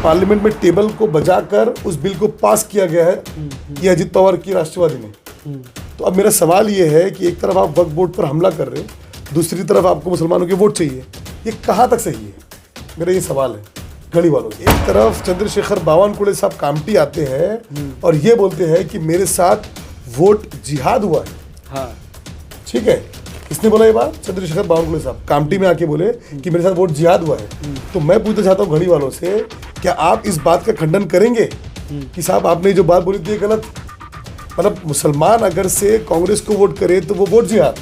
Parliament में table को बजाकर उस बिल को पास किया गया है, ये अजीत पवार की राष्ट्रवादी ने। तो अब मेरा सवाल ये है कि एक तरफ आप वक्फ बोर्ड पर हमला कर रहे हो, दूसरी तरफ आपको मुसलमानों के वोट चाहिए, ये कहाँ तक सही है? मेरा ये सवाल है गढ़ी वालों से। एक तरफ चंद्रशेखर बावनकुळे साहब कामटी आते हैं और ये बोलते हैं कि मेरे साथ वोट जिहाद हुआ है। हाँ, ठीक है, किसने बोला ये बात? चंद्रशेखर बावनकुळे साहब कामटी में आके बोले कि मेरे साथ वोट जिहाद हुआ है। तो मैं पूछना चाहता हूँ घड़ी वालों से, क्या आप इस बात का खंडन करेंगे कि साहब आपने जो बात बोली थी गलत? मतलब मुसलमान अगर से कांग्रेस को वोट करे तो वो वोट जिहाद,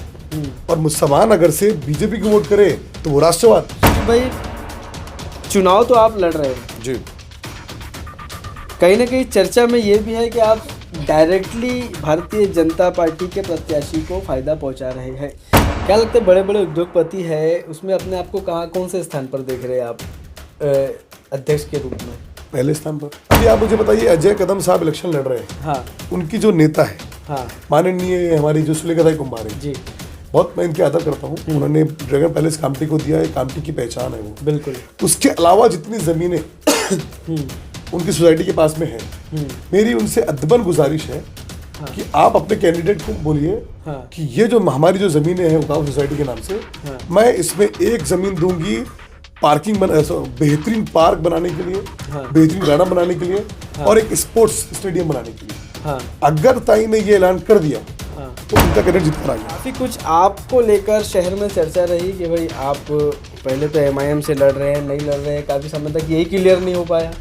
और मुसलमान अगर से बीजेपी को वोट करे तो वो राष्ट्रवाद। भाई चुनाव तो आप लड़ रहे हो जी, कहीं ना कहीं चर्चा में ये भी है कि आप डायरेक्टली भारतीय जनता पार्टी के प्रत्याशी को फायदा पहुंचा रहे हैं। क्या लगता है बड़े बड़े उद्योगपति है उसमें अपने आप को कहाँ कौन से स्थान पर देख रहे हैं आप अध्यक्ष के रूप में? पहले स्थान पर। अभी आप मुझे बताइए, अजय कदम साहब इलेक्शन लड़ रहे हैं। हाँ उनकी जो नेता है, हाँ माननीय हमारी जो सुलेखा कुमार है जी, बहुत मैं इनके आदर करता हूँ। उन्होंने ड्रैगन पैलेस कामटी को दिया है, कामटी की पहचान है वो। बिल्कुल। उसके अलावा जितनी ज़मीनें उनकी सोसाइटी के पास में है, मेरी उनसे अदबन गुजारिश है कि आप अपने कैंडिडेट को बोलिए कि ये जो हमारी जो ज़मीनें हैं उकाव सोसाइटी के नाम से, मैं इसमें एक ज़मीन दूंगी पार्किंग बेहतरीन पार्क बनाने के लिए, बेहतरीन गार्डन बनाने के लिए, और एक स्पोर्ट्स स्टेडियम बनाने के लिए। अगर ताई ने ये ऐलान कर दिया तो उनका कैंडिडेट जीत कर आ गया। काफ़ी कुछ आपको लेकर शहर में चर्चा रही कि भाई आप पहले तो एमआईएम से लड़ रहे हैं, नहीं लड़ रहे हैं, काफ़ी समय तक यही क्लियर नहीं हो पाया।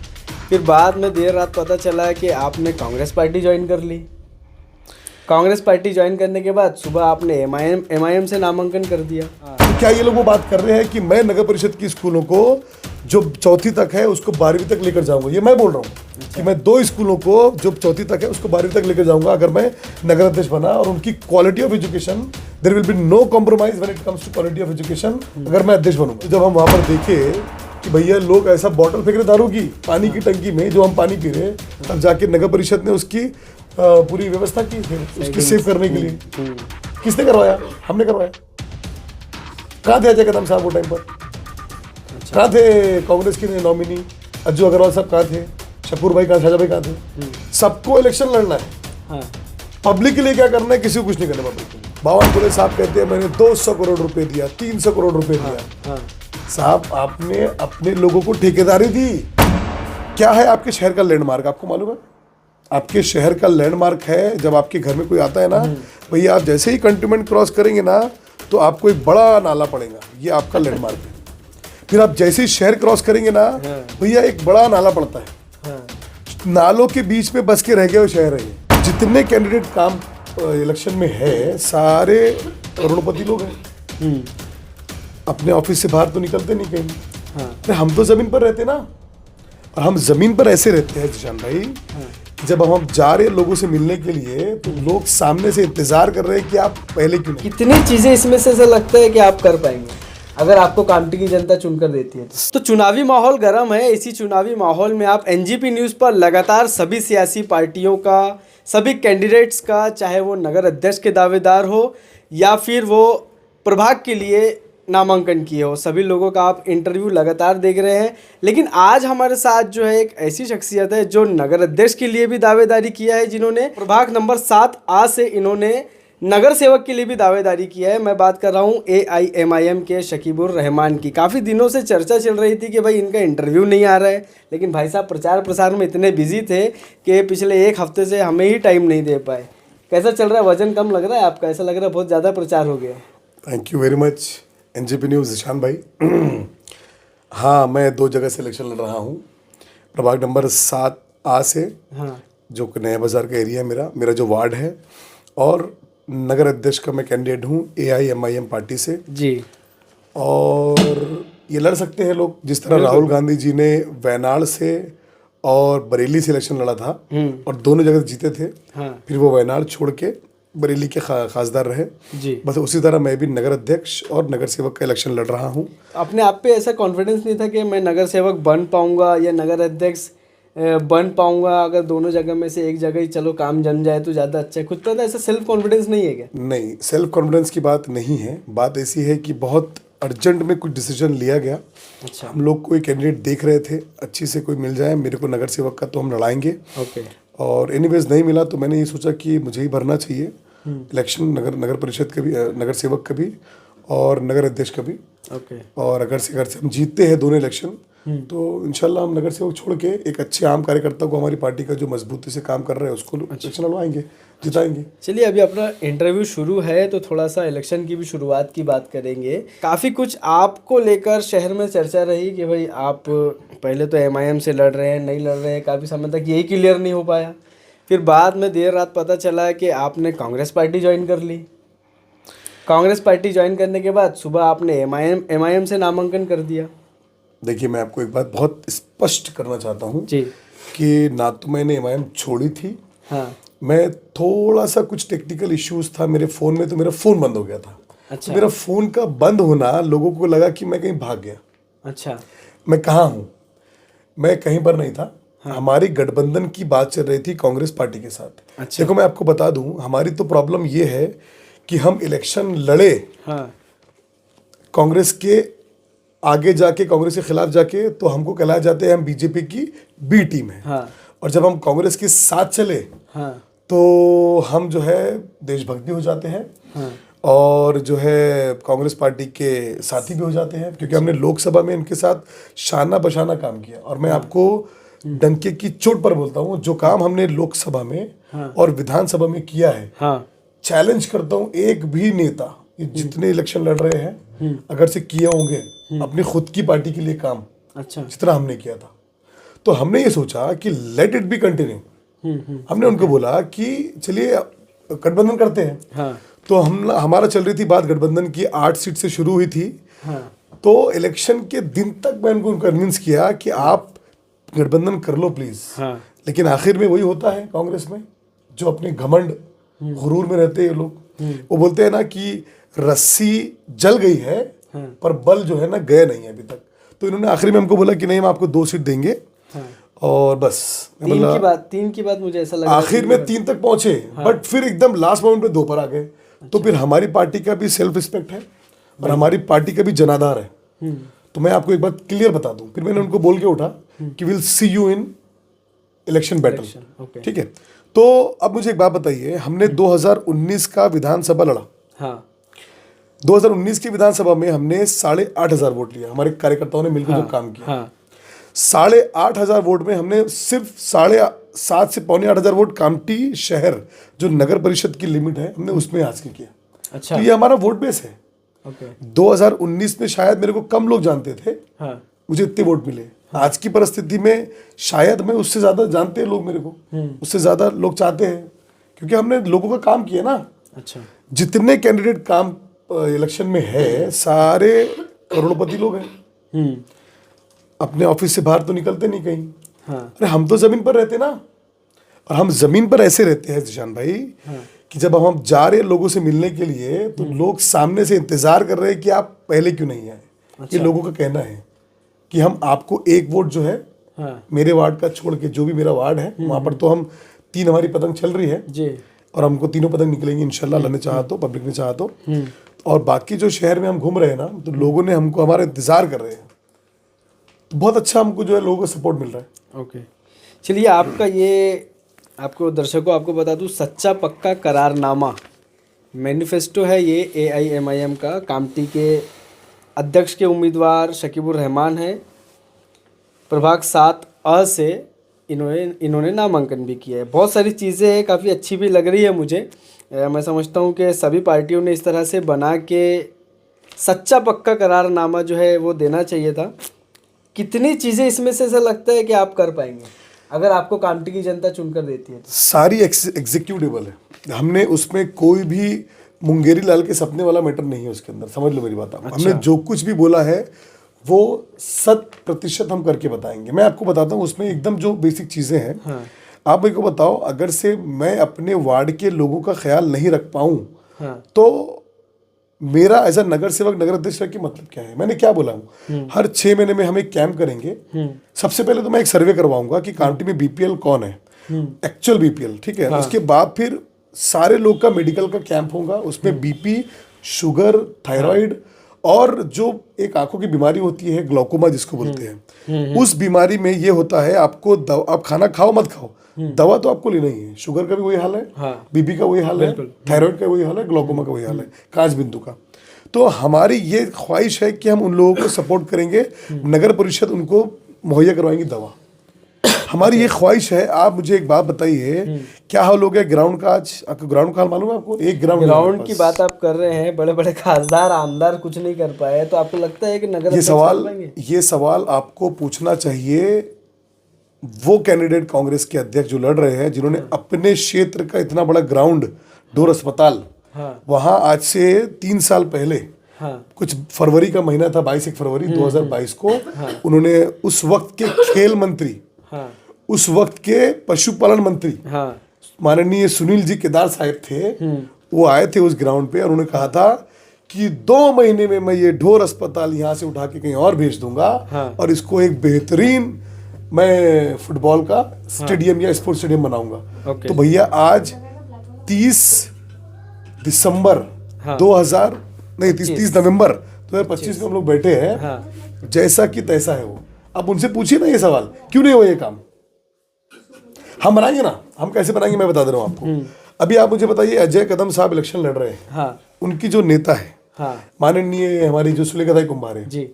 फिर बाद में देर रात पता चला कि आपने कांग्रेस पार्टी ज्वाइन कर ली। कांग्रेस पार्टी ज्वाइन करने के बाद सुबह आपने एमआईएम से नामांकन कर दिया। तो क्या ये लोग वो बात कर रहे हैं कि मैं नगर परिषद की स्कूलों को जो चौथी तक है उसको 12वीं तक लेकर जाऊंगा? ये मैं बोल रहा हूँ कि मैं 2 स्कूलों को जो चौथी तक है उसको 12वीं तक लेकर जाऊंगा अगर मैं नगर अध्यक्ष बना, और उनकी quality of education, there will be no compromise when it comes to quality of education अगर मैं अध्यक्ष बनूंगा। जब हम वहाँ पर देखे कि भैया लोग ऐसा बॉटल फेंक रहे दारू की पानी की टंकी में जो हम पानी पी रहे, तब जाके नगर परिषद ने उसकी पूरी व्यवस्था की उसकी सेव करने के लिए। किसने करवाया? हमने करवाया। कहाँ थे अजय कदम साहब वो टाइम पर? कहाँ थे कांग्रेस के नॉमिनी अज्जू अग्रवाल साहब? कहाँ थे शकूर भाई? कहाँ शाहजा भाई? कहाँ थे? सबको इलेक्शन लड़ना है, पब्लिक के लिए क्या करना है, किसी को कुछ नहीं करना पब्लिक के लिए। बावनकुळे साहब कहते हैं मैंने 200 करोड़ रुपए दिया, 300 करोड़ रुपए दिया। साहब आपने अपने लोगों को ठेकेदारी दी। क्या है आपके शहर का लैंडमार्क? आपको मालूम है आपके शहर का लैंडमार्क है, जब आपके घर में कोई आता है ना भैया, आप जैसे ही कंटोनमेंट क्रॉस करेंगे ना तो आपको एक बड़ा नाला पड़ेगा, ये आपका लैंडमार्क है। फिर आप जैसे ही शहर क्रॉस करेंगे ना भैया, एक बड़ा नाला पड़ता है। नालों के बीच में बस के रह गए वो शहर है। जितने कैंडिडेट काम इलेक्शन में है सारे करोड़पति लोग हैं। अपने ऑफिस से बाहर तो निकलते नहीं कहीं। हम तो जमीन पर रहते ना, और हम जमीन पर ऐसे रहते हैं जिशान भाई, जब हम जा रहे हैं लोगों से मिलने के लिए तो लोग सामने से इंतजार कर रहे हैं कि आप पहले क्यों नहीं। कितनी चीजें इसमें से ऐसा लगता है कि आप कर पाएंगे अगर आपको कामटी की जनता चुनकर देती है तो। चुनावी माहौल गर्म है। इसी चुनावी माहौल में आप एनजीपी न्यूज़ पर लगातार सभी सियासी पार्टियों का, सभी कैंडिडेट्स का, चाहे वो नगर अध्यक्ष के दावेदार हो या फिर वो प्रभाग के लिए नामांकन किए हो, सभी लोगों का आप इंटरव्यू लगातार देख रहे हैं। लेकिन आज हमारे साथ जो है एक ऐसी शख्सियत है जो नगर अध्यक्ष के लिए भी दावेदारी किया है, जिन्होंने प्रभाग नंबर 7A से इन्होंने नगर सेवक के लिए भी दावेदारी किया है। मैं बात कर रहा हूँ AIMIM के शकीबुर रहमान की। काफ़ी दिनों से चर्चा चल रही थी कि भाई इनका इंटरव्यू नहीं आ रहा है, लेकिन भाई साहब प्रचार प्रसार में इतने बिजी थे कि पिछले 1 हफ्ते से हमें ही टाइम नहीं दे पाए। कैसा चल रहा है? वजन कम लग रहा है आपका? ऐसा लग रहा है बहुत ज़्यादा प्रचार हो गया है। Thank you very much NGP news Zeeshan भाई। हाँ, मैं 2 जगह से इलेक्शन लड़ रहा हूँ। प्रभाग नंबर 7A से, जो नया बाजार का एरिया है मेरा जो वार्ड है, और नगर अध्यक्ष का मैं कैंडिडेट हूँ AIMIM पार्टी से जी। और ये लड़ सकते हैं लोग, जिस तरह राहुल गांधी जी ने वयनाड से और बरेली से इलेक्शन लड़ा था और दोनों जगह जीते थे। फिर वो वयनाड छोड़ के बरेली के खासदार रहे जी। बस उसी तरह मैं भी नगर अध्यक्ष और नगर सेवक का इलेक्शन लड़ रहा हूँ। अपने आप पे ऐसा कॉन्फिडेंस नहीं था कि मैं नगर सेवक बन पाऊंगा या नगर अध्यक्ष बन पाऊंगा? अगर दोनों जगह में से एक जगह ही चलो काम जम जाए तो ज़्यादा अच्छा है। खुद पर ऐसा सेल्फ कॉन्फिडेंस नहीं है क्या? नहीं, सेल्फ कॉन्फिडेंस की बात नहीं है। बात ऐसी है कि बहुत अर्जेंट में कुछ डिसीजन लिया गया अच्छा। हम लोग कोई कैंडिडेट देख रहे थे, अच्छी से कोई मिल जाए मेरे को नगर सेवक का तो हम लड़ाएंगे। ओके। और एनीवेज नहीं मिला तो मैंने ये सोचा कि मुझे ही भरना चाहिए इलेक्शन, नगर परिषद का भी, नगर सेवक का भी और नगर अध्यक्ष का भी। ओके। और अगर से हम जीतते हैं दोनों इलेक्शन तो इंशाल्लाह हम नगर सेवक छोड़ के एक अच्छे आम कार्यकर्ता को, हमारी पार्टी का जो मजबूती से काम कर रहे हैं उसको इलेक्शन लड़वाएंगे, जिताएंगे। चलिए, अभी अपना इंटरव्यू शुरू है तो थोड़ा सा इलेक्शन की भी शुरुआत की बात करेंगे। काफ़ी कुछ आपको लेकर शहर में चर्चा रही कि भाई आप पहले तो एमआईएम से लड़ रहे हैं, नहीं लड़ रहे हैं, काफ़ी समय तक यही क्लियर नहीं हो पाया। फिर बाद में देर रात पता चला कि आपने कांग्रेस पार्टी ज्वाइन कर ली। कांग्रेस पार्टी ज्वाइन करने के बाद सुबह आपने एमआईएम से नामांकन कर दिया। देखिए, मैं आपको एक बात बहुत स्पष्ट करना चाहता हूँ जी। कि ना तो मैंने एमआईएम छोड़ी थी। हाँ। मैं थोड़ा सा कुछ टेक्निकल इश्यूज था मेरे फ़ोन में, तो मेरा फ़ोन बंद हो गया था। अच्छा। तो मेरा फ़ोन का बंद होना लोगों को लगा कि मैं कहीं भाग गया। अच्छा। मैं कहाँ हूँ? मैं कहीं पर नहीं था। हमारी गठबंधन की बात चल रही थी कांग्रेस पार्टी के साथ। अच्छा। देखो, मैं आपको बता दूं, हमारी तो प्रॉब्लम ये है कि हम इलेक्शन लड़े हाँ। कांग्रेस के आगे जाके, कांग्रेस के खिलाफ जाके, तो हमको कहलाया जाते हैं हम बीजेपी की बी टीम है। हाँ। और जब हम कांग्रेस के साथ चले हाँ। तो हम जो है देशभक्ति हो जाते हैं। हाँ। और जो है कांग्रेस पार्टी के साथी भी हो जाते हैं, क्योंकि हमने लोकसभा में इनके साथ शाना बशाना काम किया। और मैं आपको डंके की चोट पर बोलता हूँ, जो काम हमने लोकसभा में और विधानसभा में किया है, हाँ। चैलेंज करता हूँ, एक भी नेता ये जितने इलेक्शन लड़ रहे हैं अगर से किए होंगे अपनी खुद की पार्टी के लिए काम, अच्छा। जितना हमने किया था, तो हमने ये सोचा कि लेट इट बी कंटिन्यू। हमने उनको बोला कि चलिए गठबंधन करते हैं। हाँ। तो हमारा चल रही थी बात गठबंधन की, 8 सीट से शुरू हुई थी। हाँ। तो इलेक्शन के दिन तक मैं उनको कन्विंस किया कि आप गठबंधन कर लो प्लीज। हाँ। लेकिन आखिर में वही होता है कांग्रेस में, जो अपने घमंड गुरूर में रहते हैं लोग। वो बोलते हैं ना कि रस्सी जल गई है पर बल जो है ना गया नहीं है अभी तक। तो इन्होंने आखिर में हमको बोला कि नहीं, हम आपको 2 सीट देंगे। और बस तीन की बात मुझे ऐसा लगा। आखिर में 3 तक पहुंचे, बट फिर एकदम लास्ट मोमेंट पे 2 पर आ गए। तो फिर हमारी पार्टी का भी सेल्फ रिस्पेक्ट है और हमारी पार्टी का भी जनाधार है। तो मैं आपको एक बात क्लियर बता दूं, फिर मैंने उनको बोल के उठा कि will see you in election battle. ठीक है। तो अब मुझे एक बात बताइए, हमने 2019 का विधानसभा लड़ा। हाँ। 2019 की विधानसभा में हमने 8,500 वोट लिया, हमारे कार्यकर्ताओं ने मिलकर जो काम किया। हाँ। 8,500 वोट में हमने सिर्फ 7,500 से पौने 8,000 वोट कामटी शहर, जो नगर परिषद की लिमिट है, हमने उसमें हासिल किया। अच्छा। तो ये हमारा वोट बेस है। ओके। 2019 में शायद मेरे को कम लोग जानते थे। हाँ। मुझे इतने वोट मिले। आज की परिस्थिति में शायद मैं उससे ज्यादा जानते हैं लोग मेरे को, उससे ज्यादा लोग चाहते हैं, क्योंकि हमने लोगों का काम किया ना। अच्छा। जितने कैंडिडेट काम इलेक्शन में है सारे करोड़पति लोग हैं। अपने ऑफिस से बाहर तो निकलते नहीं कहीं। हाँ। अरे हम तो जमीन पर रहते ना, और हम जमीन पर ऐसे रहते हैं जिशान भाई, कि जब हम जा रहे हैं लोगों से मिलने के लिए तो लोग सामने से इंतजार कर रहे हैं कि आप पहले क्यों नहीं आए। अच्छा। ये लोगों का कहना है कि हम आपको एक वोट जो है, हाँ। मेरे वार्ड का छोड़ के जो भी मेरा वार्ड है वहां पर तो हम 3 हमारी पतंग चल रही है जी। और हमको तीनों पतंग निकलेंगी इंशाल्लाह, अल्लाह ने चाहा तो, पब्लिक ने चाहा तो। और बाकी जो शहर में हम घूम रहे हैं ना, तो लोगों ने हमको, हमारा इंतजार कर रहे हैं। तो बहुत अच्छा हमको जो है लोगों का सपोर्ट मिल रहा है। ओके। चलिए, आपका ये, आपको दर्शकों आपको बता दूं, सच्चा पक्का करारनामा मैनिफेस्टो है ये AIMIM का। कामटी के अध्यक्ष के उम्मीदवार शकीबुर रहमान है। प्रभाग 7A से इन्होंने नामांकन भी किया है। बहुत सारी चीज़ें हैं, काफ़ी अच्छी भी लग रही है मुझे। मैं समझता हूँ कि सभी पार्टियों ने इस तरह से बना के सच्चा पक्का करारनामा जो है वो देना चाहिए था। कितनी चीज़ें इसमें से ऐसा लगता है कि आप कर पाएंगे अगर आपको कामटी की जनता चुनकर देती है? सारी एग्जीक्यूटिबल है। हमने उसमें कोई भी मुंगेरी लाल के सपने वाला मैटर नहीं है उसके अंदर, समझ लो मेरी बात। अच्छा। हमने जो कुछ भी बोला है वो 100% हम करके बताएंगे। मैं आपको बताता हूँ उसमें एकदम जो बेसिक चीज़ें हैं। हाँ। आप मेरे को बताओ, अगर से मैं अपने वार्ड के लोगों का ख्याल नहीं रख पाऊँ हाँ। तो मेरा एज अ नगर सेवक, नगर अध्यक्ष की मतलब क्या है? मैंने क्या बोला हूँ, हर 6 महीने में हम एक कैंप करेंगे। सबसे पहले तो मैं एक सर्वे करवाऊंगा कि कामटी में BPL कौन है, एक्चुअल BPL, ठीक है। उसके बाद फिर सारे लोग का मेडिकल का कैंप होगा, उसमें BP, शुगर, थायराइड और जो एक आंखों की बीमारी होती है ग्लूकोमा जिसको बोलते हैं, उस बीमारी में ये होता है आपको आप खाना खाओ मत खाओ, दवा तो आपको लेना ही है। शुगर का भी वही हाल है, बीपी का वही हाल है, थायराइड का वही हाल है, ग्लूकोमा का वही हाल है, कांच बिंदु का। तो हमारी ये ख्वाहिश है कि हम उन लोगों को सपोर्ट करेंगे, नगर परिषद उनको मुहैया करवाएंगी दवा। हमारी ये ख्वाहिश है। आप मुझे एक बात बताइए, क्या हाल हो गया ग्राउंड का? आज आपको ग्राउंड का हाल मालूम है? आपको एक ग्राउंड की बात आप कर रहे हैं, बड़े बड़े खासदार आमदार कुछ नहीं कर पाए, तो आपको लगता है कि नगर ये सवाल आपको पूछना चाहिए वो कैंडिडेट कांग्रेस के अध्यक्ष जो लड़ रहे हैं, जिन्होंने अपने क्षेत्र का इतना बड़ा ग्राउंड, डोर अस्पताल, वहां आज से 3 साल पहले, कुछ फरवरी का महीना था, 22 फरवरी 2022 को, उन्होंने उस वक्त के खेल मंत्री, उस वक्त के पशुपालन मंत्री माननीय सुनील जी केदार साहब थे, वो आए थे उस ग्राउंड पे और उन्होंने कहा था कि 2 महीने में मैं ये ढोर अस्पताल यहाँ से उठा के कहीं और भेज दूंगा और इसको एक बेहतरीन मैं फुटबॉल का स्टेडियम या स्पोर्ट्स स्टेडियम बनाऊंगा। तो भैया आज 30 दिसंबर 30 नवंबर 2025 में हम लोग बैठे हैं, जैसा कि तैसा है वो। अब उनसे पूछिए ना ये सवाल, क्यों नहीं हुआ ये काम? हम बनाएंगे ना, हम कैसे बनाएंगे मैं बता दे रहा हूँ आपको। अभी आप मुझे बताइए, अजय कदम साहब इलेक्शन लड़ रहे हैं, उनकी जो नेता है माननीय हमारी जो सुलेखा कुंभार है जी,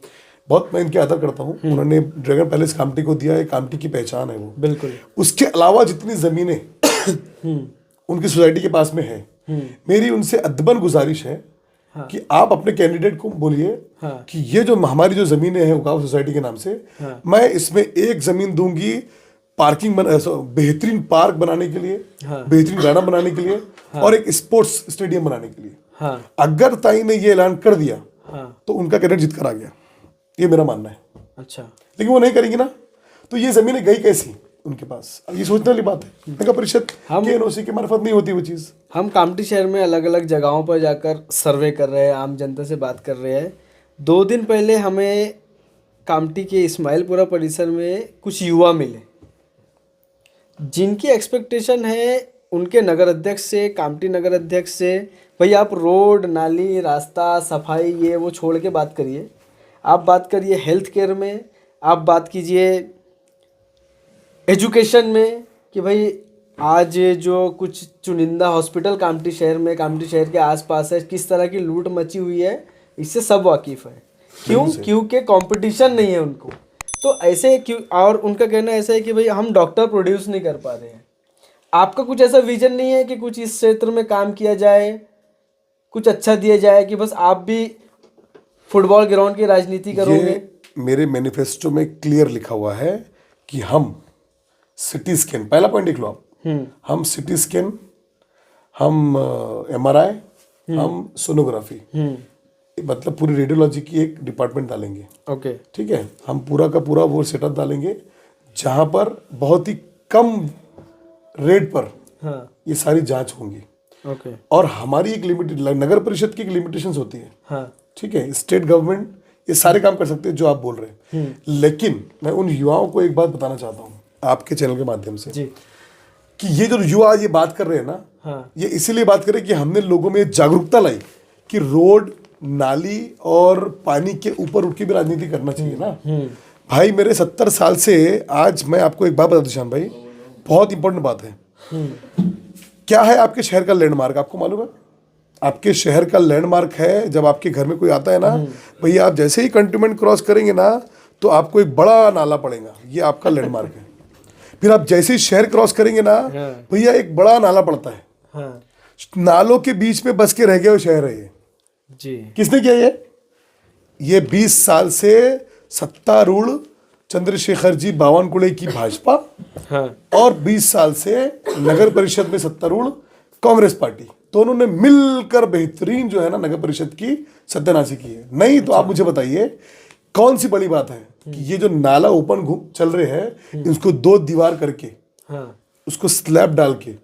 बहुत मैं इनके आदर करता हूँ। उन्होंने ड्रैगन पैलेस कामटी को दिया है, कामटी की पहचान है वो, बिल्कुल। उसके अलावा जितनी जमीनें उनकी सोसाइटी के पास में है, मेरी उनसे अदबन गुजारिश है कि आप अपने कैंडिडेट को बोलिए कि ये जो हमारी जो जमीनें हैं उकाव सोसाइटी के नाम से, मैं इसमें एक जमीन दूंगी पार्किंग बेहतरीन पार्क बनाने के लिए, बेहतरीन गार्डन बनाने के लिए और एक स्पोर्ट्स स्टेडियम बनाने के लिए। अगर ताई ने ये ऐलान कर दिया तो उनका कैंडिडेट जीत कर आ गया, ये मेरा मानना है। अच्छा, लेकिन वो नहीं करेंगे ना, तो ये जमीनें गई कैसी उनके पास? अब ये सोचने वाली बात है। नगर परिषद के एनओसी के मार्फत नहीं होती वो चीज़। हम कामटी शहर में अलग अलग जगहों पर जाकर सर्वे कर रहे हैं, आम जनता से बात कर रहे हैं। 2 दिन पहले हमें कामटी के इस्माइलपुरा परिसर में कुछ युवा मिले, जिनकी एक्सपेक्टेशन है उनके नगर अध्यक्ष से, कामटी नगर अध्यक्ष से, भाई आप रोड नाली रास्ता सफाई ये वो छोड़ के बात करिए, आप बात करिए हेल्थ केयर में, आप बात कीजिए एजुकेशन में, कि भाई आज जो कुछ चुनिंदा हॉस्पिटल कामटी शहर में, कामटी शहर के आसपास है, किस तरह की लूट मची हुई है, इससे सब वाकिफ़ है। क्यों? क्योंकि कंपटीशन नहीं है उनको। तो ऐसे क्यों? और उनका कहना ऐसा है कि भाई हम डॉक्टर प्रोड्यूस नहीं कर पा रहे हैं। आपका कुछ ऐसा विजन नहीं है कि कुछ इस क्षेत्र में काम किया जाए, कुछ अच्छा दिया जाए, कि बस आप भी फुटबॉल ग्राउंड की राजनीति करोगे? मेरे मैनिफेस्टो में क्लियर लिखा हुआ है कि हम सिटी स्कैन, पहला पॉइंट लिख लो आप, हम सिटी स्कैन, हम MRI, हम सोनोग्राफी, मतलब पूरी रेडियोलॉजी की एक डिपार्टमेंट डालेंगे। ओके, ठीक है। हम पूरा का पूरा वो सेटअप डालेंगे जहां पर बहुत ही कम रेट पर ये सारी जांच होंगी। ओके। और हमारी एक लिमिटेड, नगर परिषद की एक लिमिटेशंस होती है, ठीक है। स्टेट गवर्नमेंट ये सारे काम कर सकते हैं जो आप बोल रहे हैं, लेकिन मैं उन युवाओं को एक बात बताना चाहता हूँ आपके चैनल के माध्यम से जी, कि ये जो युवा ये बात कर रहे हैं ना, ये इसीलिए बात कर रहे हैं कि हमने लोगों में जागरूकता लाई कि रोड नाली और पानी के ऊपर उठ के भी राजनीति करना चाहिए ना। भाई मेरे 70 साल से आज मैं आपको एक बात बता दूं श्याम भाई, बहुत इंपॉर्टेंट बात है। क्या है आपके शहर का लैंडमार्क, आपको मालूम है? आपके शहर का लैंडमार्क है, जब आपके घर में कोई आता है ना, भैया आप जैसे ही कंटोनमेंट क्रॉस करेंगे ना तो आपको एक बड़ा नाला पड़ेगा, ये आपका लैंडमार्क है। फिर आप जैसे ही शहर क्रॉस करेंगे ना भैया एक बड़ा नाला पड़ता है, नालों के बीच में बस के रह गया वो शहर है ये जी। किसने किया ये 20 साल से सत्तारूढ़ चंद्रशेखर जी बावनकुळे की भाजपा, और 20 साल से नगर परिषद में सत्तारूढ़ कांग्रेस पार्टी, दोनों ने मिलकर बेहतरीन जो है ना नगर परिषद की सत्यानाशी की है। नहीं तो आप मुझे बताइए कौन सी बड़ी बात है कि ये जो नाला ओपन चल रहे हैं, इसको 2 दीवार करके, उसको स्लैब डाल के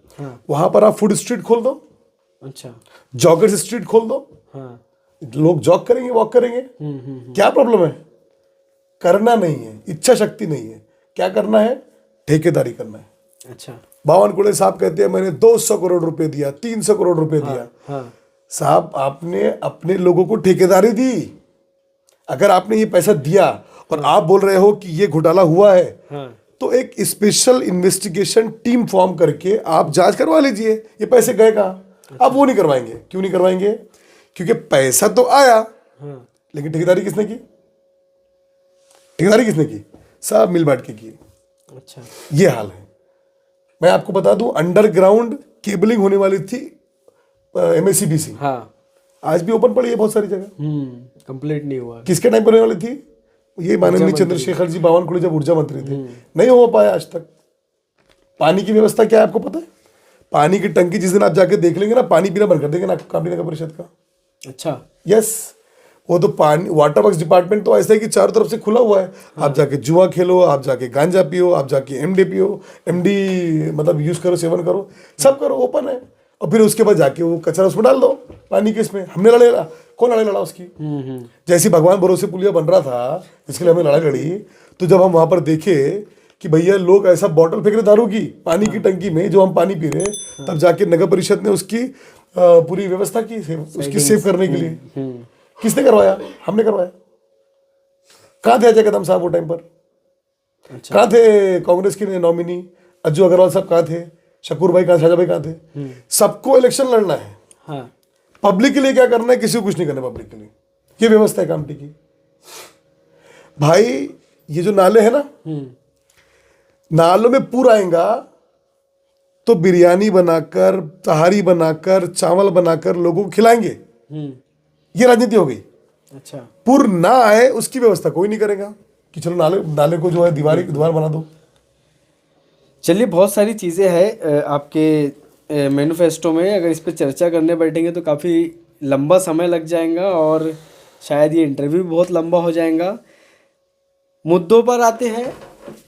वहां पर आप फूड स्ट्रीट खोल दो, अच्छा जॉगर्स स्ट्रीट खोल दो, लोग जॉग करेंगे, वॉक करेंगे। क्या प्रॉब्लम है? करना नहीं है, इच्छा शक्ति नहीं है। क्या करना है? ठेकेदारी करना है। अच्छा, बावनकुळे साहब कहते हैं मैंने 200 करोड़ रुपए दिया, 300 करोड़ रुपए दिया। साहब आपने अपने लोगों को ठेकेदारी दी, अगर आपने ये पैसा दिया और आप बोल रहे हो कि ये घोटाला हुआ है, हाँ तो एक स्पेशल इन्वेस्टिगेशन टीम फॉर्म करके आप जांच करवा लीजिए ये पैसे गए कहाँ। आप वो नहीं करवाएंगे, क्यों नहीं करवाएंगे? क्योंकि पैसा तो आया, हाँ लेकिन ठेकेदारी किसने की? ठेकेदारी किसने की? सब मिल बांट के की। अच्छा ये हाल है। मैं आपको बता दूं, अंडरग्राउंड केबलिंग होने वाली थी MSCBC, हाँ आज भी ओपन पड़ी है बहुत सारी जगह। कंप्लीट नहीं हुआ। किसके टाइम पर होने वाली थी? ये माननीय चंद्रशेखर जी बावनकुळे जब ऊर्जा मंत्री थे, नहीं हो पाया आज तक। पानी की व्यवस्था क्या है आपको पता है? पानी की टंकी जिस दिन आप जाके देख लेंगे ना, पानी पीना बंद कर देंगे ना कामठी नगर परिषद का। अच्छा यस, वो तो पानी वाटर वर्क्स डिपार्टमेंट तो ऐसा है कि चारों तरफ से खुला हुआ है। आप जाके जुआ खेलो, आप जाके गांजा पियो, आप जाके MD पियो, MD मतलब यूज करो, सेवन करो, सब करो, ओपन है। और फिर उसके बाद जाके वो कचरा उसमें डाल दो, पानी के इसमें। हमने लड़ाई लड़ा, कौन लड़ाई लड़ा उसकी? जैसे भगवान भरोसे पुलिया बन रहा था, जिसके लिए हमने लड़ाई लड़ी, तो जब हम वहां पर देखे कि भैया लोग ऐसा बॉटल फेंक रहे दारू की पानी की टंकी में जो हम पानी पी रहे, तब जाके नगर परिषद ने उसकी पूरी व्यवस्था की, उसकी सेव करने के लिए। किसने करवाया? हमने करवाया। कहाँ थे अजय कदम साहब वो टाइम पर? अच्छा कहाँ थे कांग्रेस के नॉमिनी अज्जू अग्रवाल साहब? कहाँ थे शकूर भाई? कहाँ शाहजा भाई? कहाँ थे? सबको इलेक्शन लड़ना है, हाँ पब्लिक के लिए क्या करना है, किसी को कुछ नहीं करना पब्लिक के लिए। ये व्यवस्था है कामठी की। भाई ये जो नाले है ना, नालों में पूर आएगा तो बिरयानी बनाकर, तहारी बनाकर, चावल बनाकर लोगों को खिलाएंगे। ये राजनीति हो गई। अच्छा पुर ना आए उसकी व्यवस्था कोई नहीं करेगा कि चलो नाले को जो है दीवार बना दो। चलिए, बहुत सारी चीज़ें हैं आपके मैनिफेस्टो में। अगर इस पर चर्चा करने बैठेंगे तो काफ़ी लंबा समय लग जाएगा और शायद ये इंटरव्यू भी बहुत लंबा हो जाएगा। मुद्दों पर आते हैं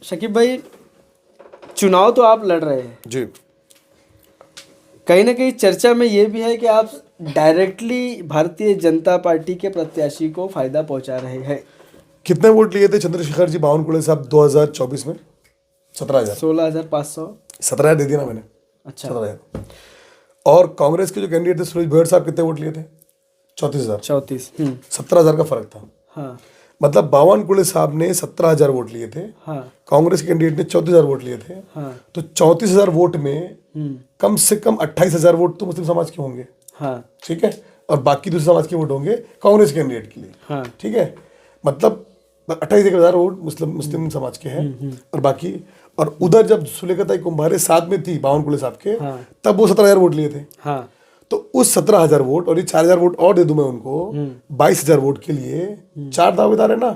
शकीब भाई। चुनाव तो आप लड़ रहे हैं जी, कहीं ना कहीं चर्चा में ये भी है कि आप डायरेक्टली भारतीय जनता पार्टी के प्रत्याशी को फायदा पहुंचा रहे हैं। कितने वोट लिए थे चंद्रशेखर जी बावनकुळे साहब 2024 में? 17,000। 16,500। 17,000 दे दिया ना मैंने। अच्छा 17,000। और कांग्रेस के जो कैंडिडेट थे सुरेश भैर साहब, कितने वोट लिए थे? 34,000। 34। 17,000 का फर्क था। हाँ मतलब बावनकुळे साहब ने 17,000 वोट लिए थे, हाँ कांग्रेस के कैंडिडेट ने 34,000 वोट लिए थे। हाँ तो 34,000 वोट में कम से कम 28,000 वोट तो मुस्लिम समाज के होंगे। हाँ ठीक है, और बाकी दूसरे समाज के वोट होंगे कांग्रेस कैंडिडेट के लिए। हाँ ठीक है, मतलब 28,000 वोट मुस्लिम समाज के हैं और बाकी। और उधर जब सुलेखा कुंभारे साथ में थी बावनकुळे साहब के, तब वो 17,000 वोट लिए थे। हाँ तो उस 17,000 वोट और ये 4,000 वोट और दे दूं मैं उनको, 22,000 वोट के लिए 4 दावेदार है ना।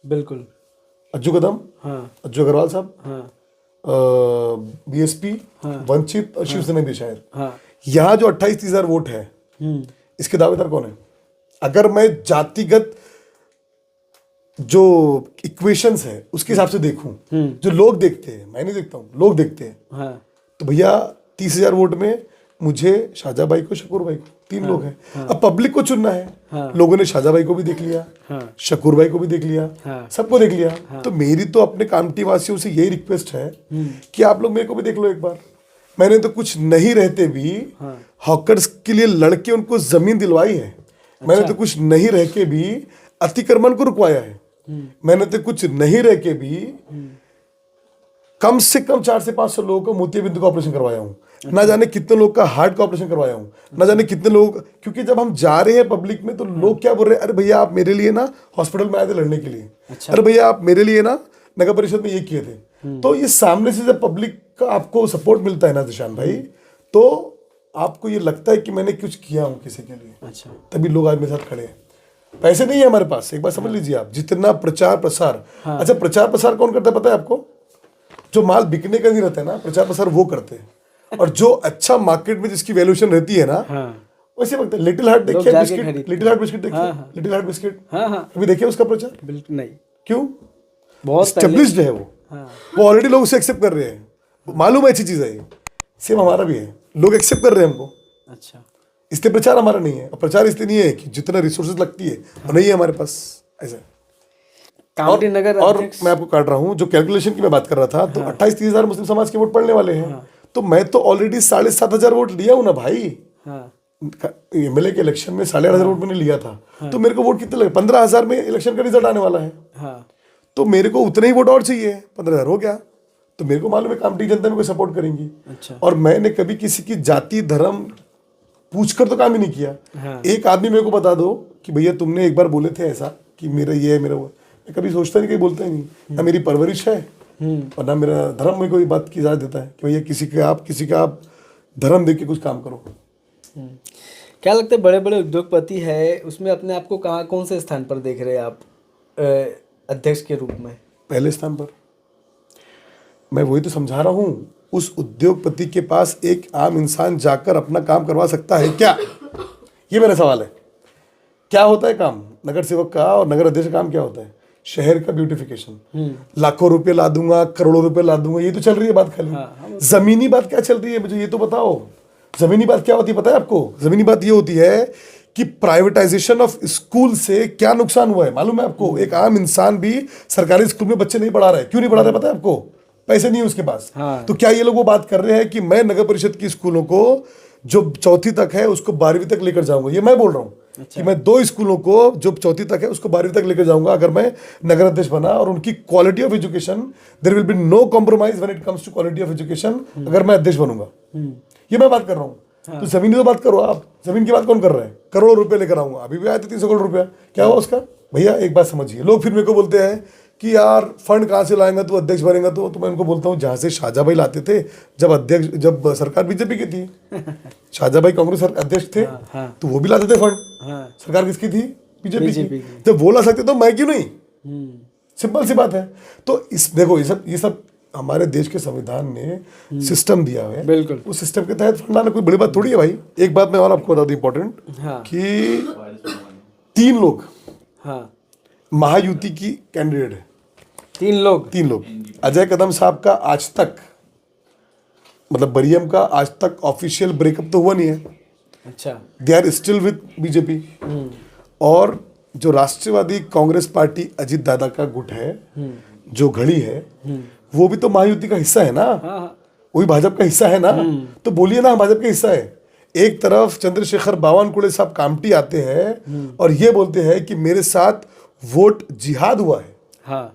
बिल्कुल। अज्जू कदम, हाँ अज्जू अग्रवाल साहब, हाँ BSP, वंचित और शिवसेना भी शायद। हाँ यहाँ जो 28,000 वोट है, इसके दावेदार कौन है? अगर मैं जातिगत जो इक्वेशंस है उसके हिसाब से देखूं, जो लोग देखते हैं, मैं नहीं देखता हूं, लोग देखते हैं, हाँ तो भैया 30,000 वोट में मुझे शाहजा भाई को, शकूर भाई को, 3 लोग हैं। अब पब्लिक को चुनना है। लोगों ने शाहजा भाई को भी देख लिया, शकूर भाई को भी देख लिया, सबको देख लिया। तो मेरी तो अपने कामठी वासियों से यही रिक्वेस्ट है कि आप लोग मेरे को भी देख लो एक बार। मैंने तो कुछ नहीं रहते भी हॉकर्स के लिए लड़के उनको जमीन दिलवाई है। मैंने तो कुछ नहीं रह के भी अतिक्रमण को रुकवाया है। मैंने तो कुछ नहीं रह के भी कम से कम 400 से 500 लोगों को मोतियाबिंद का ऑपरेशन करवाया हूँ। ना जाने कितने लोग का हार्ट का ऑपरेशन करवाया हूँ, ना जाने कितने लोग। क्योंकि जब हम जा रहे हैं पब्लिक में तो लोग क्या बोल रहे हैं, अरे भैया आप मेरे लिए ना हॉस्पिटल में आए थे लड़ने के लिए। अच्छा। अरे भैया आप मेरे लिए ना नगर परिषद में ये किए थे। तो ये सामने से जब पब्लिक का आपको सपोर्ट मिलता है ना दिशान भाई, तो आपको ये लगता है कि मैंने कुछ किया हूँ किसी के लिए। अच्छा तभी लोग आज मेरे साथ खड़े हैं। पैसे नहीं है हमारे पास, एक बार समझ लीजिए आप। जितना प्रचार प्रसार, अच्छा प्रचार प्रसार कौन करता है पता है आपको? जो माल बिकने का नहीं रहता है ना, प्रचार प्रसार वो करते हैं। और जो अच्छा मार्केट में जिसकी वैल्यूएशन रहती है ना, वैसे लगता है। लिटिल हार्ट देखिए बिस्किट, लिटिल हार्ट बिस्किट देखिए, लिटिल हार्ट बिस्किट अभी देखिए उसका प्रचार। बिल्कुल नहीं। क्यों? बहुत एस्टेब्लिश्ड है वो ऑलरेडी लोग उसे एक्सेप्ट कर रहे हैं। मालूम है अच्छी चीज है ये। सेम हमारा भी है, लोग एक्सेप्ट कर रहे हैं हमको। अच्छा, इसलिए प्रचार हमारा नहीं है। और प्रचार इसलिए नहीं है कि जितना रिसोर्सेज लगती है वो नहीं है हमारे पास। ऐसा कामठी नगर और मैं आपको काट रहा हूँ, जो कैलकुलेशन की मैं बात कर रहा था, तो 28-30 हजार मुस्लिम समाज के वोट पड़ने वाले हैं। तो मैं तो ऑलरेडी 7,500 वोट लिया हूँ ना भाई। एमएलए के इलेक्शन में 8,500 वोट मैंने लिया था, तो मेरे को वोट कितने लगे? 15,000 में इलेक्शन का रिजल्ट आने वाला है। हाँ तो मेरे को उतने ही वोट और चाहिए, 15,000 हो गया। तो मेरे को मालूम है कामटी जनता मेरे को सपोर्ट करेंगी। अच्छा। और मैंने कभी किसी की जाति धर्म पूछकर तो काम ही नहीं किया। हाँ। एक आदमी मेरे को बता दो कि भैया तुमने एक बार बोले थे ऐसा कि मेरा ये है मेरा वो, मैं कभी सोचता नहीं, कहीं बोलता ही नहीं। ना मेरी परवरिश है और ना मेरा धर्म में कोई बात की इजाजत देता है कि भैया किसी का आप धर्म देख के कुछ काम करो। क्या लगता है बड़े बड़े उद्योगपति है उसमें अपने आप को कहाँ कौन से स्थान पर देख रहे हैं आप अध्यक्ष के रूप में? पहले स्थान पर। मैं वही तो समझा रहा हूँ, उस उद्योगपति के पास एक आम इंसान जाकर अपना काम करवा सकता है क्या? ये मेरा सवाल है। क्या होता है काम नगर सेवक का और नगर अध्यक्ष का काम क्या होता है? शहर का ब्यूटिफिकेशन। लाखों रुपए ला दूंगा, करोड़ों रुपए ला दूंगा, ये तो चल रही है बात खाली। जमीनी बात क्या चल रही है मुझे ये तो बताओ। जमीनी बात क्या होती है पता है आपको? जमीनी बात ये होती है कि प्राइवेटाइजेशन ऑफ स्कूल से क्या नुकसान हुआ है मालूम है आपको? एक आम इंसान भी सरकारी स्कूल में बच्चे नहीं पढ़ा रहा है। क्यों नहीं पढ़ा रहा है पता है आपको? पैसे नहीं है उसके पास। हाँ। तो क्या ये लोग वो बात कर रहे हैं कि मैं नगर परिषद की स्कूलों को जो 4वीं तक है उसको 12वीं तक लेकर जाऊंगा? ये मैं बोल रहा हूँ। अच्छा। कि मैं 2 स्कूलों को जो 4वीं तक है उसको 12वीं तक लेकर जाऊंगा अगर मैं नगर अध्यक्ष बना, और उनकी quality of education, there will be no compromise when it comes to quality of education अगर मैं अध्यक्ष बनूंगा। ये मैं बात कर रहा हूँ। तो जमीन की तो बात करो आप। जमीन की बात कौन कर रहा है? करोड़ों रुपए लेकर आऊंगा। अभी भी आए थे 300 करोड़ रुपया, क्या हुआ उसका? भैया एक बात समझिए, लोग फिर मेरे को बोलते हैं कि यार फंड कहाँ से लाएंगा तो अध्यक्ष बनेगा। तो मैं उनको बोलता हूँ जहाँ से शाहजहाँ भाई लाते थे जब सरकार बीजेपी की थी, शाहजहाँ भाई कांग्रेस अध्यक्ष थे, तो वो भी लाते थे फंड। सरकार किसकी थी? बीजेपी की। जब वो ला सकते तो मैं क्यों नहीं? सिंपल सी बात है। तो इस देखो ये सब हमारे देश के संविधान ने सिस्टम दिया है। बिल्कुल। उस सिस्टम के तहत फंड आना कोई बड़ी बात थोड़ी है भाई। एक बात मैं और आपको बता दूं इंपॉर्टेंट, कि 3 लोग महायुति की कैंडिडेट है। 3 लोग। अजय कदम साहब का आज तक, मतलब बरियम का आज तक ऑफिशियल ब्रेकअप तो हुआ नहीं है। अच्छा। They are still with BJP. और जो राष्ट्रवादी कांग्रेस पार्टी अजित दादा का गुट है, जो घड़ी है, वो भी तो महायुति का हिस्सा है ना। वही भाजपा का हिस्सा है ना। तो बोलिए ना भाजपा का हिस्सा है। एक तरफ चंद्रशेखर बावनकुळे साहब कामटी आते हैं और ये बोलते हैं कि मेरे साथ वोट जिहाद हुआ है। हाँ।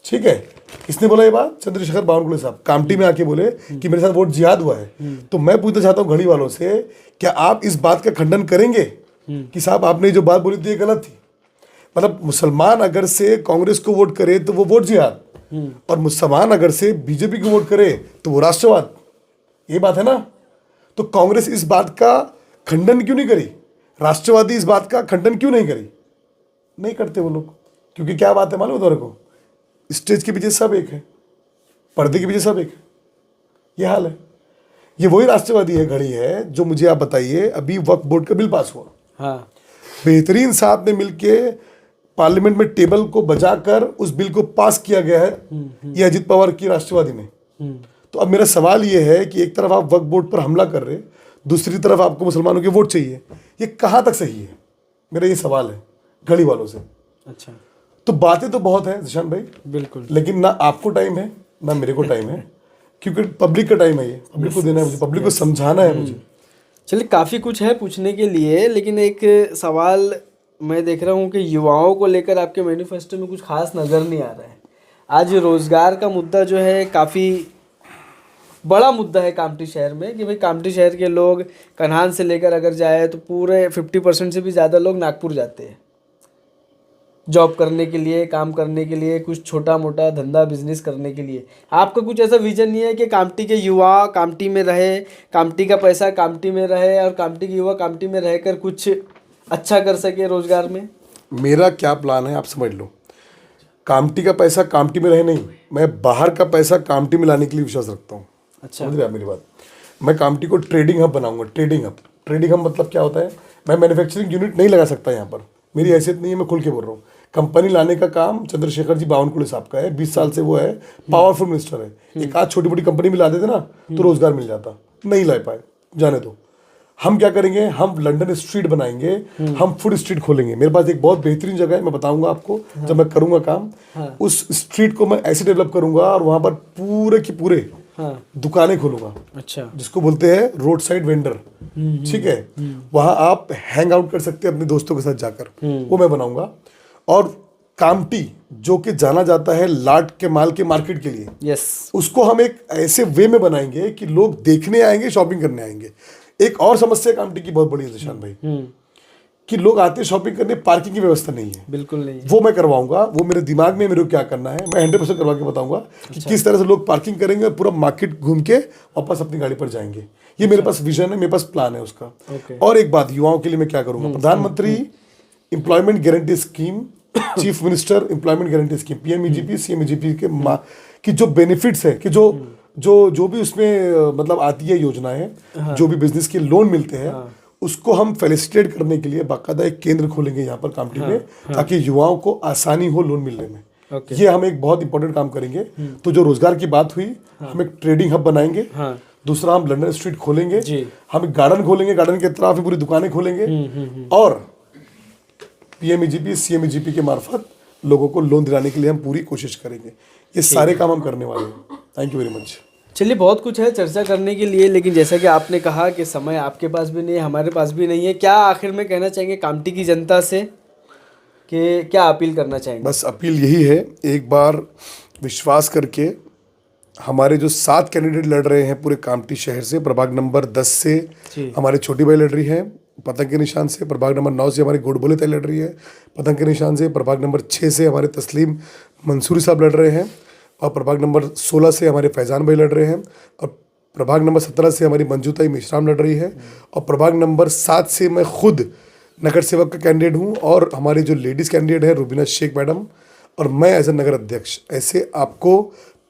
ठीक है, किसने बोला ये बात? चंद्रशेखर बावनकुळे साहब कामटी में आके बोले कि मेरे साथ वोट जिहाद हुआ है। तो मैं पूछना चाहता हूँ घड़ी वालों से, क्या आप इस बात का खंडन करेंगे कि साहब आपने जो बात बोली थी ये गलत थी? मतलब मुसलमान अगर से कांग्रेस को वोट करे तो वो वोट जिहाद, और मुसलमान अगर से बीजेपी को वोट करे तो वो राष्ट्रवाद। ये बात है ना। तो कांग्रेस इस बात का खंडन क्यों नहीं करी? राष्ट्रवादी इस बात का खंडन क्यों नहीं करी? नहीं करते वो लोग, क्योंकि क्या बात है मालूम है तुम्हारे को? स्टेज के पीछे सब एक है, पर्दे के पीछे सब एक है। ये हाल है। ये वही राष्ट्रवादी है घड़ी है जो मुझे आप बताइए, अभी वक्फ बोर्ड का बिल पास हुआ। हाँ। बेहतरीन साहब ने मिलके पार्लियामेंट में टेबल को बजाकर उस बिल को पास किया गया है, ये अजित पवार की राष्ट्रवादी में। तो अब मेरा सवाल ये है कि एक तरफ आप वक्फ बोर्ड पर हमला कर रहे, दूसरी तरफ आपको मुसलमानों के वोट चाहिए। ये कहाँ तक सही है? मेरा ये सवाल है घड़ी वालों से। अच्छा। तो बातें तो बहुत है जिशान भाई, बिल्कुल, लेकिन ना आपको टाइम है ना मेरे को टाइम है, क्योंकि पब्लिक का टाइम है। ये पब्लिक को देना है मुझे, पब्लिक को समझाना है मुझे। चलिए, काफ़ी कुछ है पूछने के लिए, लेकिन एक सवाल मैं देख रहा हूँ कि युवाओं को लेकर आपके मैनिफेस्टो में कुछ खास नज़र नहीं आ रहा है। आज रोज़गार का मुद्दा जो है काफ़ी बड़ा मुद्दा है कामटी शहर में, कि भाई कामटी शहर के लोग कन्हान से लेकर अगर जाए तो पूरे 50% से भी ज़्यादा लोग नागपुर जाते हैं जॉब करने के लिए, काम करने के लिए, कुछ छोटा मोटा धंधा बिजनेस करने के लिए। आपका कुछ ऐसा विजन नहीं है कि कामटी के युवा कामटी में रहे, कामटी का पैसा कामटी में रहे और कामटी के युवा कामटी में रहकर कुछ अच्छा कर सके रोजगार में? मेरा क्या प्लान है आप समझ लो। कामटी का पैसा कामटी में रहे नहीं, मैं बाहर का पैसा कामटी में लाने के लिए विश्वास रखता हूँ। अच्छा, समझ रहे आप मेरी बात? मैं कामटी को ट्रेडिंग हब बनाऊंगा। ट्रेडिंग हब मतलब क्या होता है? मैं मैन्युफैक्चरिंग यूनिट नहीं लगा सकता यहाँ पर, मेरी हैसियत नहीं है, मैं खुल के बोल रहा हूँ। कंपनी लाने का काम चंद्रशेखर जी बावनकुळे साहब का है, 20 साल से वो है, पावरफुल मिनिस्टर है। एक आध छोटी मोटी कंपनी में ला देते ना तो रोजगार मिल जाता, नहीं ला पाए, जाने दो। हम क्या करेंगे? हम लंदन स्ट्रीट बनाएंगे, हम फूड स्ट्रीट खोलेंगे। मेरे पास एक बहुत बेहतरीन जगह है, मैं बताऊंगा आपको जब मैं करूंगा काम। उस स्ट्रीट को मैं ऐसे डेवलप करूंगा और वहां पर पूरे के पूरे हाँ। दुकानें खोलूंगा, अच्छा। जिसको बोलते हैं रोड साइड वेंडर, ठीक है। वहां आप हैंग आउट कर सकते हैं अपने दोस्तों के साथ जाकर, वो मैं बनाऊंगा। और कामटी जो कि जाना जाता है लाट के माल के मार्केट के लिए, यस, उसको हम एक ऐसे वे में बनाएंगे कि लोग देखने आएंगे, शॉपिंग करने आएंगे। एक और समस्या कामटी की बहुत बड़ी है निशान भाई, कि लोग आते शॉपिंग करने, पार्किंग की व्यवस्था नहीं है। बिल्कुल नहीं है। वो मैं करवाऊंगा, वो मेरे दिमाग में मेरे को क्या करना है, मैं 100% करवा के बताऊंगा कि किस तरह से लोग पार्किंग करेंगे और पूरा मार्केट घूम के वापस अपनी गाड़ी पर जाएंगे। ये मेरे पास विजन है, मेरे पास प्लान है उसका। और एक बात, युवाओं के लिए मैं क्या करूंगा, प्रधानमंत्री employment guarantee scheme, chief minister employment guarantee scheme, PMEGP, CMEGP के की जो बेनिफिट्स है, कि जो भी उसमें मतलब आती है योजनाएं, जो भी बिजनेस के लोन मिलते हैं, उसको हम फेलिसिटेट करने के लिए बाकायदा एक केंद्र खोलेंगे यहाँ पर कामटी में, ताकि युवाओं को आसानी हो लोन मिलने में। ये हम एक बहुत इंपॉर्टेंट काम करेंगे। तो जो रोजगार की बात हुई, हम एक ट्रेडिंग हब बनाएंगे। दूसरा, हम लंदन स्ट्रीट खोलेंगे, हम एक गार्डन खोलेंगे, गार्डन के तरफ पूरी दुकानें खोलेंगे, और पीएमईजीपी, सीएमईजीपी के मार्फत लोगों को लोन दिलाने के लिए हम पूरी कोशिश करेंगे। ये सारे काम हम करने वाले हैं। Thank you very much. चलिए, बहुत कुछ है चर्चा करने के लिए, लेकिन जैसा कि आपने कहा कि समय आपके पास भी नहीं है, हमारे पास भी नहीं है। क्या आखिर में कहना चाहेंगे कामटी की जनता से, कि क्या अपील करना चाहेंगे? बस अपील यही है, एक बार विश्वास करके हमारे जो 7 कैंडिडेट लड़ रहे हैं पूरे कामटी शहर से, प्रभाग नंबर 10 से हमारे छोटी भाई लड़ रही है पतंग के निशान से, प्रभाग नंबर 9 से हमारी गुड़बोले तय लड़ रही है पतंग के निशान से, प्रभाग नंबर 6 से हमारे तस्लीम मंसूरी साहब लड़ रहे हैं, और प्रभाग नंबर 16 से हमारे फैजान भाई लड़ रहे हैं, और प्रभाग नंबर 17 से हमारी मंजूताई मिश्राम लड़ रही है, और प्रभाग नंबर 7 से मैं खुद नगर सेवक का कैंडिडेट हूँ, और हमारी जो लेडीज़ कैंडिडेट है रुबीना शेख मैडम, और मैं एज ए नगर अध्यक्ष। ऐसे आपको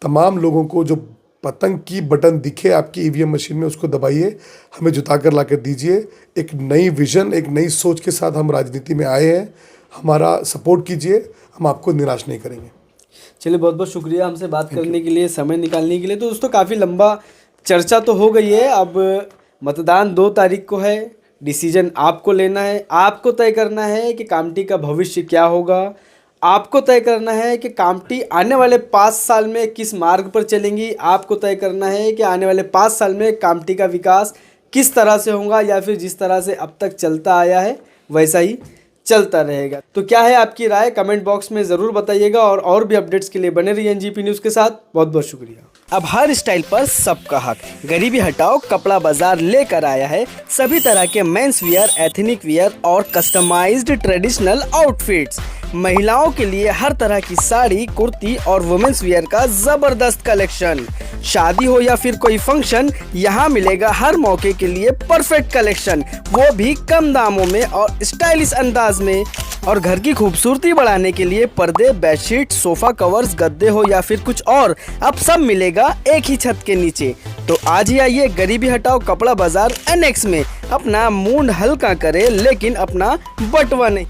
तमाम लोगों को जो पतंग की बटन दिखे आपकी ईवीएम मशीन में, उसको दबाइए, हमें जुटा कर ला कर दीजिए। एक नई विजन, एक नई सोच के साथ हम राजनीति में आए हैं, हमारा सपोर्ट कीजिए, हम आपको निराश नहीं करेंगे। चलिए, बहुत बहुत शुक्रिया हमसे बात करने के लिए, समय निकालने के लिए। तो दोस्तों, काफ़ी लंबा चर्चा तो हो गई है। अब मतदान 2 तारीख को है, डिसीजन आपको लेना है, आपको तय करना है कि कामटी का भविष्य क्या होगा, आपको तय करना है कि कामटी आने वाले 5 साल में किस मार्ग पर चलेंगी, आपको तय करना है कि आने वाले 5 साल में कामटी का विकास किस तरह से होगा, या फिर जिस तरह से अब तक चलता आया है वैसा ही चलता रहेगा। तो क्या है आपकी राय, कमेंट बॉक्स में ज़रूर बताइएगा, और भी अपडेट्स के लिए बने रहिए एनजीपी न्यूज़ के साथ। बहुत बहुत शुक्रिया। अब हर स्टाइल पर सबका हक, गरीबी हटाओ कपड़ा बाजार लेकर आया है सभी तरह के मेंस वियर, एथनिक वियर और कस्टमाइज्ड ट्रेडिशनल आउटफिट्स। महिलाओं के लिए हर तरह की साड़ी, कुर्ती और वुमेन्स वियर का जबरदस्त कलेक्शन। शादी हो या फिर कोई फंक्शन, यहाँ मिलेगा हर मौके के लिए परफेक्ट कलेक्शन, वो भी कम दामों में और स्टाइलिश अंदाज में। और घर की खूबसूरती बढ़ाने के लिए पर्दे, बेडशीट, सोफा कवर्स, गद्दे हो या फिर कुछ और, अब सब मिलेगा एक ही छत के नीचे। तो आज ही आइए गरीबी हटाओ कपड़ा बाजार एनेक्स में, अपना मूड हल्का करे लेकिन अपना बटवा नहीं।